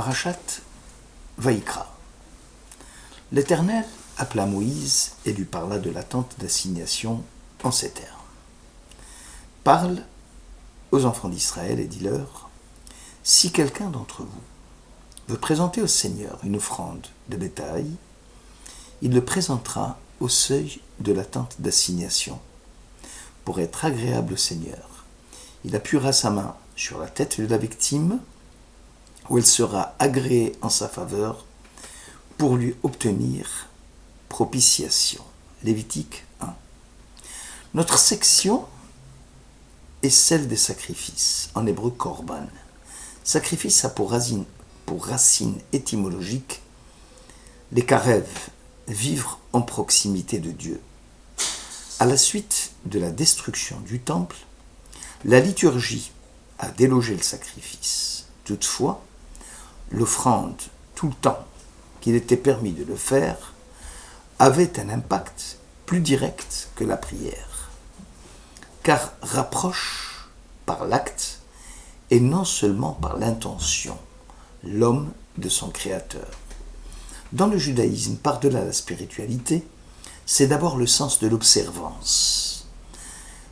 Parashat Vaïkra. L'Éternel appela Moïse et lui parla de la tente d'assignation en ces termes. Parle aux enfants d'Israël et dis-leur, si quelqu'un d'entre vous veut présenter au Seigneur une offrande de bétail, il le présentera au seuil de la tente d'assignation. Pour être agréable au Seigneur, il appuiera sa main sur la tête de la victime, où elle sera agréée en sa faveur pour lui obtenir propitiation. Lévitique 1. Notre section est celle des sacrifices, en hébreu korban. Sacrifice a pour racine étymologique les karev, vivre en proximité de Dieu. À la suite de la destruction du temple, la liturgie a délogé le sacrifice. Toutefois, l'offrande, tout le temps qu'il était permis de le faire, avait un impact plus direct que la prière, car rapproche par l'acte et non seulement par l'intention l'homme de son Créateur. Dans le judaïsme, par-delà la spiritualité, c'est d'abord le sens de l'observance.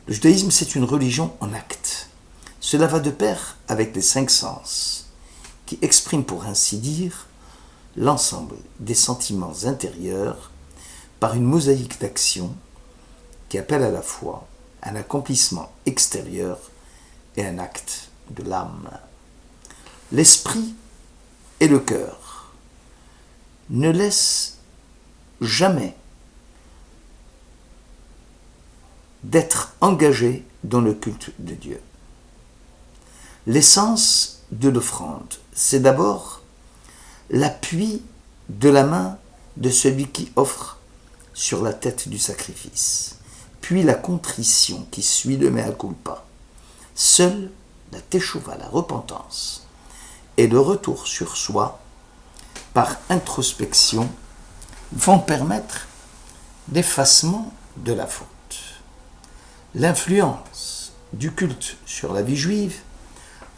Le judaïsme, c'est une religion en acte. Cela va de pair avec les 5 sens, qui expriment pour ainsi dire l'ensemble des sentiments intérieurs par une mosaïque d'actions qui appelle à la fois un accomplissement extérieur et un acte de l'âme. L'esprit et le cœur ne laissent jamais d'être engagés dans le culte de Dieu. L'essence de l'offrande, c'est d'abord l'appui de la main de celui qui offre sur la tête du sacrifice, puis la contrition qui suit le mea culpa. Seule la teshuva, la repentance, et le retour sur soi par introspection vont permettre l'effacement de la faute. L'influence du culte sur la vie juive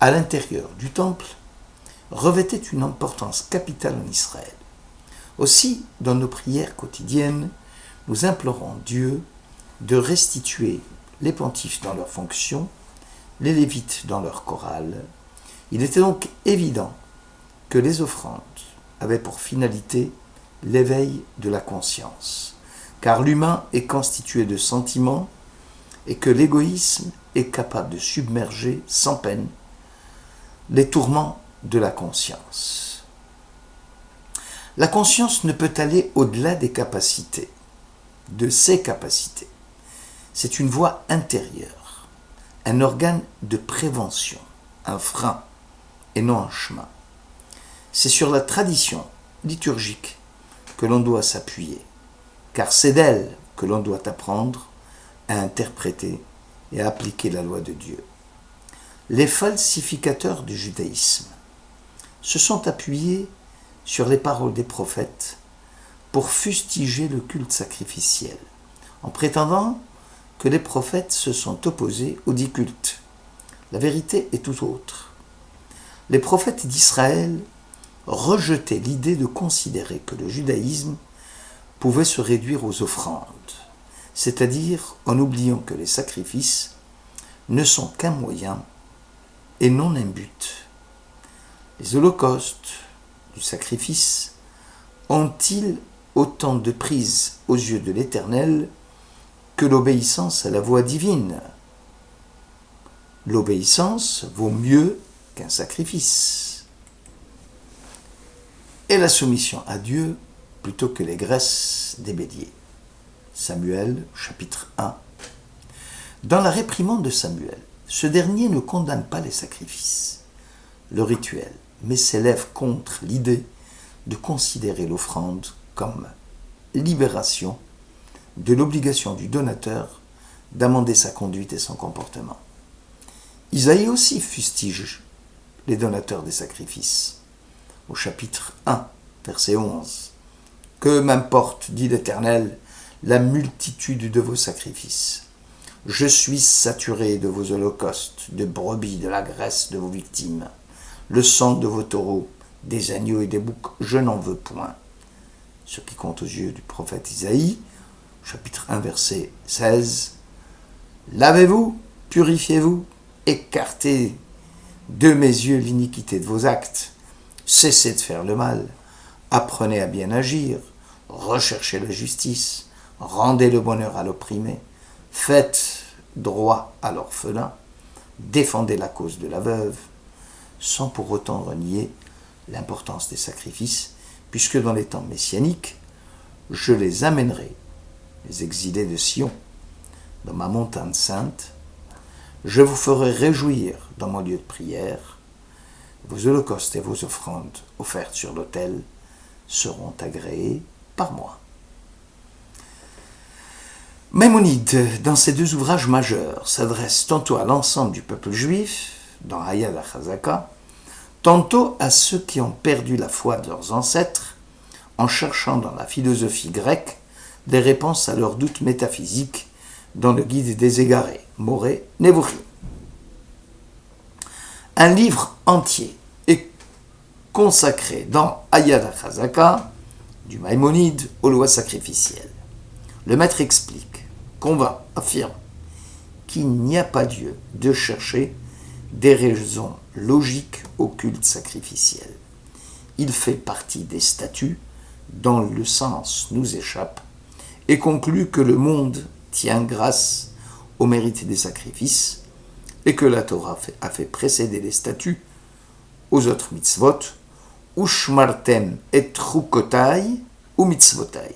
à l'intérieur du temple revêtait une importance capitale en Israël. Aussi, dans nos prières quotidiennes, nous implorons Dieu de restituer les pontifes dans leurs fonctions, les lévites dans leur chorale. Il était donc évident que les offrandes avaient pour finalité l'éveil de la conscience, car l'humain est constitué de sentiments et que l'égoïsme est capable de submerger sans peine les tourments de la conscience. La conscience ne peut aller au-delà des capacités, de ses capacités. C'est une voie intérieure, un organe de prévention, un frein et non un chemin. C'est sur la tradition liturgique que l'on doit s'appuyer, car c'est d'elle que l'on doit apprendre à interpréter et à appliquer la loi de Dieu. Les falsificateurs du judaïsme se sont appuyés sur les paroles des prophètes pour fustiger le culte sacrificiel, en prétendant que les prophètes se sont opposés au dit culte. La vérité est tout autre. Les prophètes d'Israël rejetaient l'idée de considérer que le judaïsme pouvait se réduire aux offrandes, c'est-à-dire en oubliant que les sacrifices ne sont qu'un moyen et non un but. Les holocaustes du sacrifice ont-ils autant de prise aux yeux de l'Éternel que l'obéissance à la voix divine? L'obéissance vaut mieux qu'un sacrifice, et la soumission à Dieu plutôt que les graisses des béliers. Samuel, chapitre 1. Dans la réprimande de Samuel, ce dernier ne condamne pas les sacrifices, le rituel, mais s'élève contre l'idée de considérer l'offrande comme libération de l'obligation du donateur d'amender sa conduite et son comportement. Isaïe aussi fustige les donateurs des sacrifices. Au chapitre 1, verset 11. « Que m'importe, dit l'Éternel, la multitude de vos sacrifices. Je suis saturé de vos holocaustes, de brebis, de la graisse de vos victimes. Le sang de vos taureaux des agneaux et des boucs, je n'en veux point. Ce qui compte aux yeux du prophète Isaïe, chapitre 1, verset 16. Lavez-vous, purifiez-vous, écartez de mes yeux l'iniquité de vos actes, cessez de faire le mal, apprenez à bien agir, recherchez la justice, rendez le bonheur à l'opprimé, faites droit à l'orphelin, défendez la cause de la veuve, sans pour autant renier l'importance des sacrifices, puisque dans les temps messianiques, je les amènerai, les exilés de Sion, dans ma montagne sainte, je vous ferai réjouir dans mon lieu de prière, vos holocaustes et vos offrandes offertes sur l'autel seront agréés par moi. Maïmonide, dans ces deux ouvrages majeurs, s'adresse tantôt à l'ensemble du peuple juif, dans Hayad HaChazaka, tantôt à ceux qui ont perdu la foi de leurs ancêtres, en cherchant dans la philosophie grecque des réponses à leurs doutes métaphysiques dans le Guide des égarés, Moré Nevuchim. Un livre entier est consacré dans Hayad HaChazaka, du Maïmonide aux lois sacrificielles. Le maître explique, convainc, affirme qu'il n'y a pas lieu de chercher des raisons logiques au culte sacrificiel. Il fait partie des statuts dont le sens nous échappe et conclut que le monde tient grâce au mérite des sacrifices et que la Torah a fait précéder les statuts aux autres mitzvot, ushmartem et trukotai ou mitzvotai.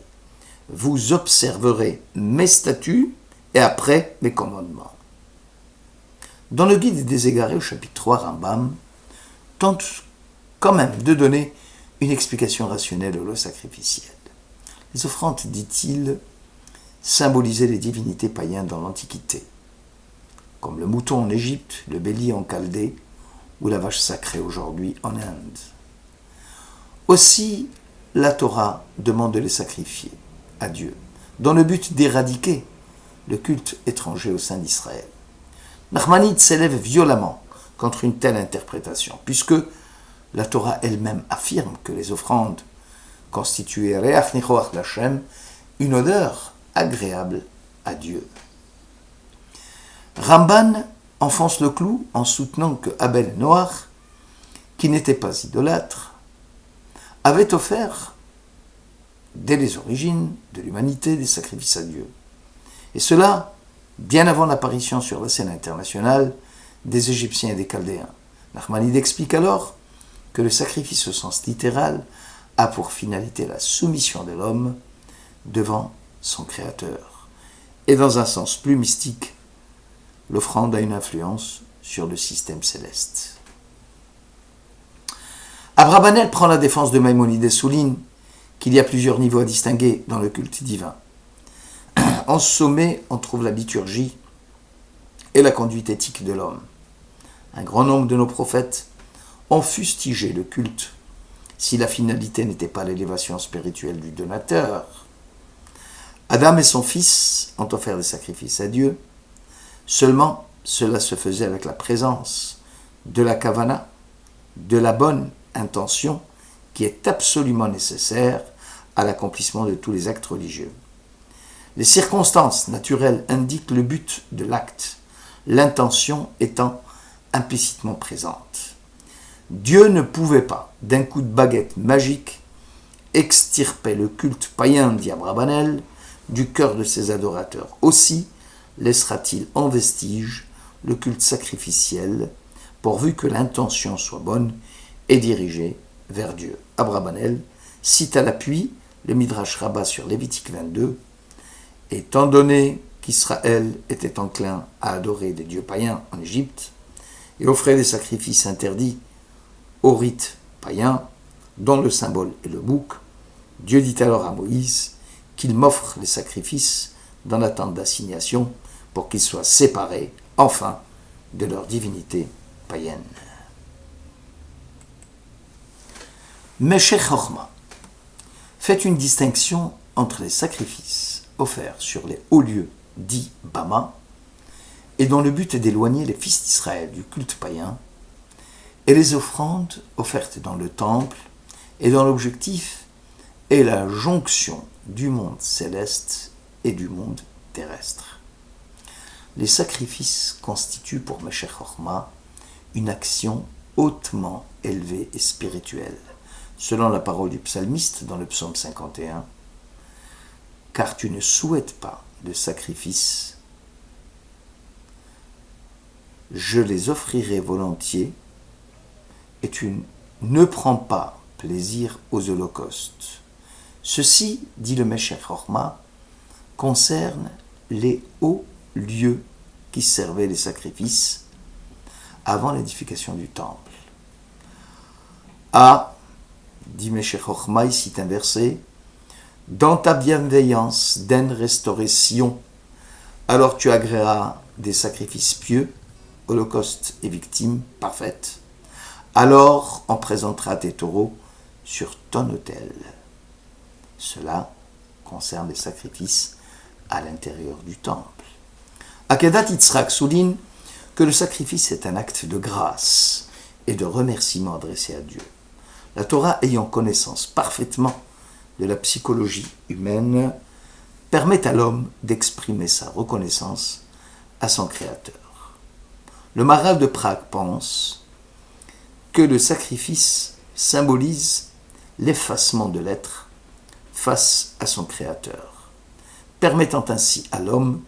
Vous observerez mes statuts et après mes commandements. Dans le Guide des égarés, au chapitre 3, Rambam tente quand même de donner une explication rationnelle aux lois sacrificielles. Les offrandes, dit-il, symbolisaient les divinités païennes dans l'Antiquité, comme le mouton en Égypte, le bélier en Chaldée ou la vache sacrée aujourd'hui en Inde. Aussi, la Torah demande de les sacrifier à Dieu, dans le but d'éradiquer le culte étranger au sein d'Israël. Nachmanide s'élève violemment contre une telle interprétation, puisque la Torah elle-même affirme que les offrandes constituaient Reach Nichoach Lashem, une odeur agréable à Dieu. Ramban enfonce le clou en soutenant que Abel et Noach, qui n'étaient pas idolâtres, avaient offert, dès les origines de l'humanité, des sacrifices à Dieu. Et cela, bien avant l'apparition sur la scène internationale des Égyptiens et des Chaldéens. Nachmanide explique alors que le sacrifice au sens littéral a pour finalité la soumission de l'homme devant son Créateur. Et dans un sens plus mystique, l'offrande a une influence sur le système céleste. Abrabanel prend la défense de Maïmonide et souligne qu'il y a plusieurs niveaux à distinguer dans le culte divin. En sommet, on trouve la liturgie et la conduite éthique de l'homme. Un grand nombre de nos prophètes ont fustigé le culte si la finalité n'était pas l'élévation spirituelle du donateur. Adam et son fils ont offert des sacrifices à Dieu. Seulement, cela se faisait avec la présence de la kavana, de la bonne intention qui est absolument nécessaire à l'accomplissement de tous les actes religieux. Les circonstances naturelles indiquent le but de l'acte, l'intention étant implicitement présente. Dieu ne pouvait pas, d'un coup de baguette magique, extirper le culte païen d'Abrabanel du cœur de ses adorateurs. Aussi laissera-t-il en vestige le culte sacrificiel, pourvu que l'intention soit bonne et dirigée vers Dieu. Abrabanel cite à l'appui le Midrash Rabbah sur Lévitique 22, étant donné qu'Israël était enclin à adorer des dieux païens en Égypte et offrait des sacrifices interdits aux rites païens, dont le symbole est le bouc, Dieu dit alors à Moïse qu'il m'offre les sacrifices dans l'attente d'assignation pour qu'ils soient séparés, enfin, de leur divinité païenne. Meshech Chochma fait une distinction entre les sacrifices offerts sur les hauts lieux dits Bama et dont le but est d'éloigner les fils d'Israël du culte païen et les offrandes offertes dans le temple et dont l'objectif est la jonction du monde céleste et du monde terrestre. Les sacrifices constituent pour Meshech Chochma une action hautement élevée et spirituelle, selon la parole du psalmiste dans le psaume 51, « Car tu ne souhaites pas de sacrifices, je les offrirai volontiers, et tu ne prends pas plaisir aux holocaustes. » Ceci, dit le Meshech Chochma, concerne les hauts lieux qui servaient les sacrifices avant l'édification du temple. Ah, dit Meshech Chochma, ici un verset, dans ta bienveillance, daine restaurer Sion, alors tu agréeras des sacrifices pieux, holocaustes et victimes parfaites. Alors on présentera tes taureaux sur ton autel. Cela concerne les sacrifices à l'intérieur du temple. Akedat Yitzhak souligne que le sacrifice est un acte de grâce et de remerciement adressé à Dieu. La Torah, ayant connaissance parfaitement de la psychologie humaine, permet à l'homme d'exprimer sa reconnaissance à son Créateur. Le Maharal de Prague pense que le sacrifice symbolise l'effacement de l'être face à son Créateur, permettant ainsi à l'homme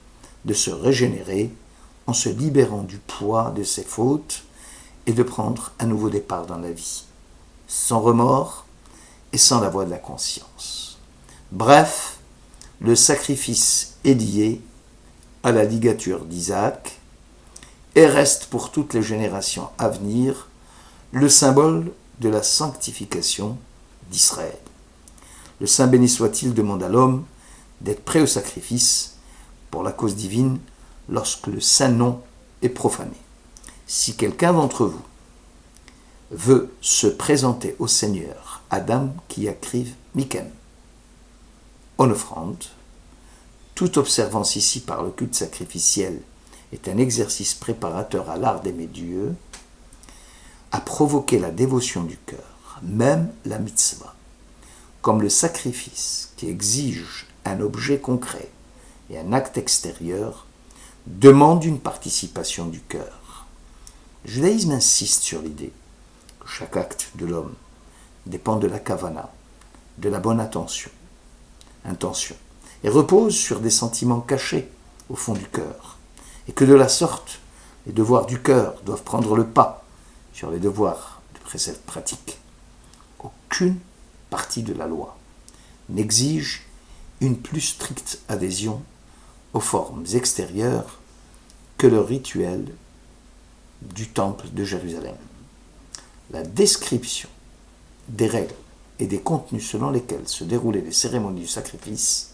de se régénérer en se libérant du poids de ses fautes et de prendre un nouveau départ dans la vie, sans remords et sans la voix de la conscience. Bref, le sacrifice est lié à la ligature d'Isaac et reste pour toutes les générations à venir le symbole de la sanctification d'Israël. Le Saint béni soit-il demande à l'homme d'être prêt au sacrifice pour la cause divine lorsque le saint nom est profané. Si quelqu'un d'entre vous veut se présenter au Seigneur, Adam qui acrive Mikem, en offrande, toute observance ici par le culte sacrificiel est un exercice préparateur à l'art d'aimer Dieu, à provoquer la dévotion du cœur, même la mitzvah, comme le sacrifice qui exige un objet concret et un acte extérieur, demande une participation du cœur. Le judaïsme insiste sur l'idée que chaque acte de l'homme dépend de la kavana, de la bonne intention, et repose sur des sentiments cachés au fond du cœur, et que de la sorte, les devoirs du cœur doivent prendre le pas sur les devoirs de préceptes pratiques. Aucune partie de la loi n'exige une plus stricte adhésion aux formes extérieures que le rituel du temple de Jérusalem. La description des règles et des contenus selon lesquels se déroulaient les cérémonies du sacrifice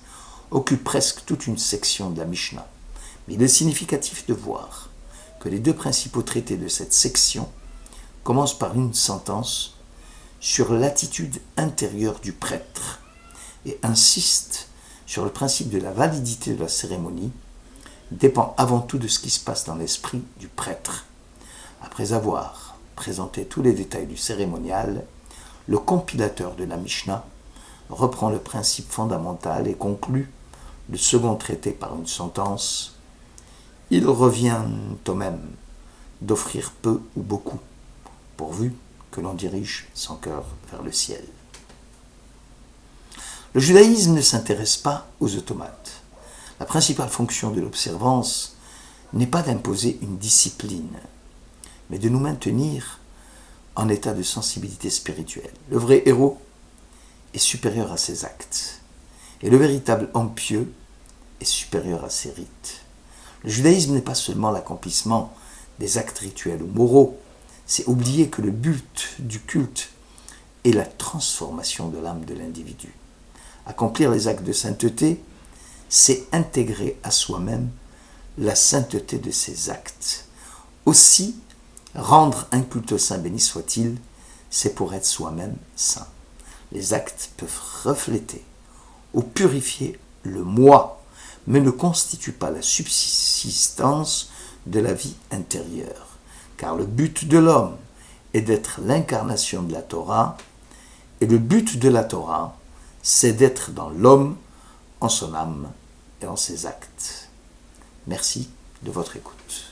occupe presque toute une section de la Mishnah. Mais il est significatif de voir que les deux principaux traités de cette section commencent par une sentence sur l'attitude intérieure du prêtre et insistent sur le principe de la validité de la cérémonie dépend avant tout de ce qui se passe dans l'esprit du prêtre. Après avoir présenté tous les détails du cérémonial, le compilateur de la Mishnah reprend le principe fondamental et conclut le second traité par une sentence « Il revient au même d'offrir peu ou beaucoup, pourvu que l'on dirige son cœur vers le ciel. » Le judaïsme ne s'intéresse pas aux automates. La principale fonction de l'observance n'est pas d'imposer une discipline, mais de nous maintenir en état de sensibilité spirituelle. Le vrai héros est supérieur à ses actes, et le véritable homme pieux est supérieur à ses rites. Le judaïsme n'est pas seulement l'accomplissement des actes rituels ou moraux, c'est oublier que le but du culte est la transformation de l'âme de l'individu. Accomplir les actes de sainteté, c'est intégrer à soi-même la sainteté de ses actes. Aussi, rendre un culte au Saint béni soit-il, c'est pour être soi-même saint. Les actes peuvent refléter ou purifier le moi, mais ne constituent pas la subsistance de la vie intérieure. Car le but de l'homme est d'être l'incarnation de la Torah, et le but de la Torah, c'est d'être dans l'homme, en son âme et en ses actes. Merci de votre écoute.